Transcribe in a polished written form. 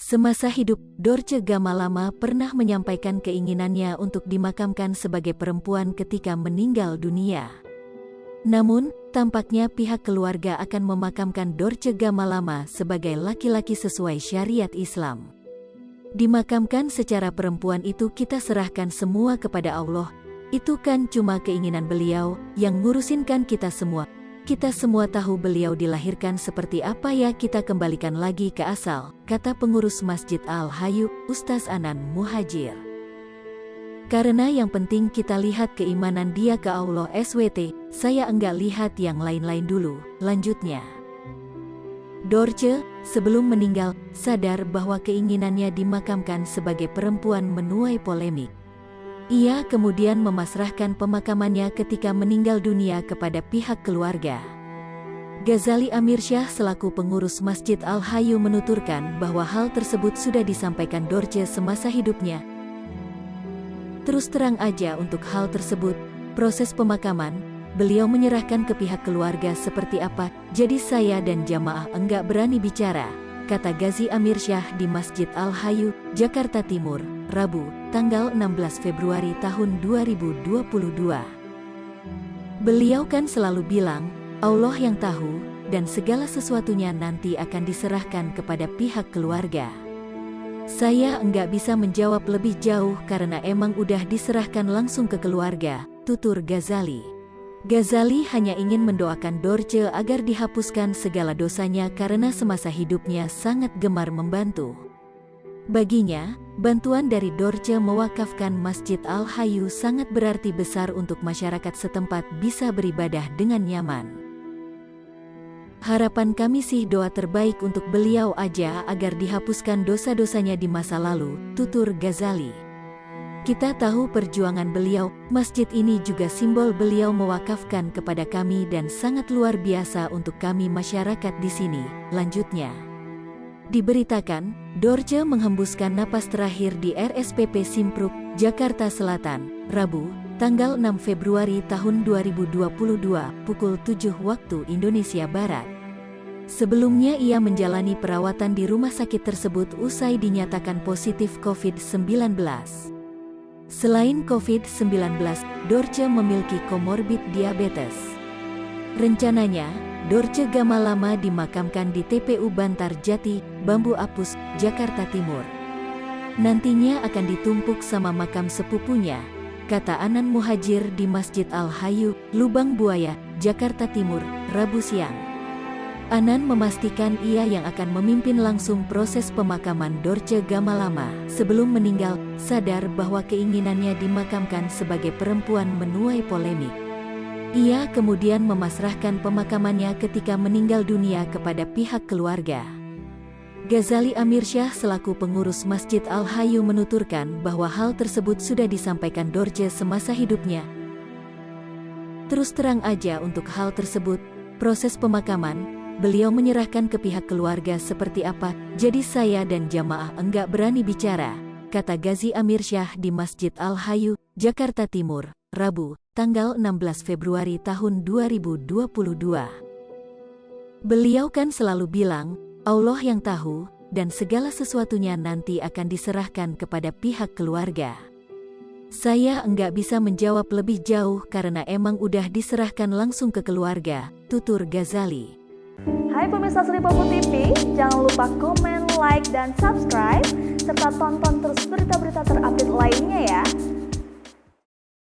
Semasa hidup, Dorce Gamalama pernah menyampaikan keinginannya untuk dimakamkan sebagai perempuan ketika meninggal dunia. Namun, tampaknya pihak keluarga akan memakamkan Dorce Gamalama sebagai laki-laki sesuai syariat Islam. Dimakamkan secara perempuan itu kita serahkan semua kepada Allah. Itu kan cuma keinginan beliau, yang ngurusin kan kita semua. Kita semua tahu beliau dilahirkan seperti apa, ya kita kembalikan lagi ke asal, kata pengurus Masjid Al-Hayu, Ustaz Anan Muhajir. Karena yang penting kita lihat keimanan dia ke Allah SWT, saya enggak lihat yang lain-lain dulu, lanjutnya. Dorce, sebelum meninggal, sadar bahwa keinginannya dimakamkan sebagai perempuan menuai polemik. Ia kemudian memasrahkan pemakamannya ketika meninggal dunia kepada pihak keluarga. Ghazali Amirsyah selaku pengurus Masjid Al-Hayu menuturkan bahwa hal tersebut sudah disampaikan Dorce semasa hidupnya. Terus terang aja untuk hal tersebut, proses pemakaman, beliau menyerahkan ke pihak keluarga seperti apa, jadi saya dan jamaah enggak berani bicara, kata Ghazi Amirsyah di Masjid Al-Hayu, Jakarta Timur, Rabu, tanggal 16 Februari tahun 2022. Beliau kan selalu bilang, Allah yang tahu, dan segala sesuatunya nanti akan diserahkan kepada pihak keluarga. Saya enggak bisa menjawab lebih jauh karena emang udah diserahkan langsung ke keluarga, tutur Ghazali. Ghazali hanya ingin mendoakan Dorce agar dihapuskan segala dosanya karena semasa hidupnya sangat gemar membantu. Baginya, bantuan dari Dorce mewakafkan Masjid Al-Hayu sangat berarti besar untuk masyarakat setempat bisa beribadah dengan nyaman. Harapan kami sih doa terbaik untuk beliau aja agar dihapuskan dosa-dosanya di masa lalu, tutur Ghazali. Kita tahu perjuangan beliau, masjid ini juga simbol beliau mewakafkan kepada kami dan sangat luar biasa untuk kami masyarakat di sini, lanjutnya. Diberitakan, Dorce menghembuskan napas terakhir di RSPP Simpruk, Jakarta Selatan, Rabu, tanggal 6 Februari tahun 2022, pukul 7 waktu Indonesia Barat. Sebelumnya ia menjalani perawatan di rumah sakit tersebut usai dinyatakan positif COVID-19. Selain COVID-19, Dorce memiliki komorbid diabetes. Rencananya, Dorce Gamalama dimakamkan di TPU Bantar Jati, Bambu Apus, Jakarta Timur. Nantinya akan ditumpuk sama makam sepupunya, kata Anan Muhajir di Masjid Al-Hayu, Lubang Buaya, Jakarta Timur, Rabu siang. Anan memastikan ia yang akan memimpin langsung proses pemakaman Dorce Gamalama. Sebelum meninggal, sadar bahwa keinginannya dimakamkan sebagai perempuan menuai polemik. Ia kemudian memasrahkan pemakamannya ketika meninggal dunia kepada pihak keluarga. Ghazali Amirsyah selaku pengurus Masjid Al-Hayu menuturkan bahwa hal tersebut sudah disampaikan Dorce semasa hidupnya. Terus terang aja untuk hal tersebut, proses pemakaman, beliau menyerahkan ke pihak keluarga seperti apa, jadi saya dan jamaah enggak berani bicara, kata Ghazi Amirsyah di Masjid Al-Hayu, Jakarta Timur, Rabu, tanggal 16 Februari tahun 2022. Beliau kan selalu bilang, Allah yang tahu, dan segala sesuatunya nanti akan diserahkan kepada pihak keluarga. Saya enggak bisa menjawab lebih jauh karena emang udah diserahkan langsung ke keluarga, tutur Ghazali. Hai pemirsa Sri Popo TV, jangan lupa komen, like, dan subscribe, serta tonton terus berita-berita terupdate lainnya ya.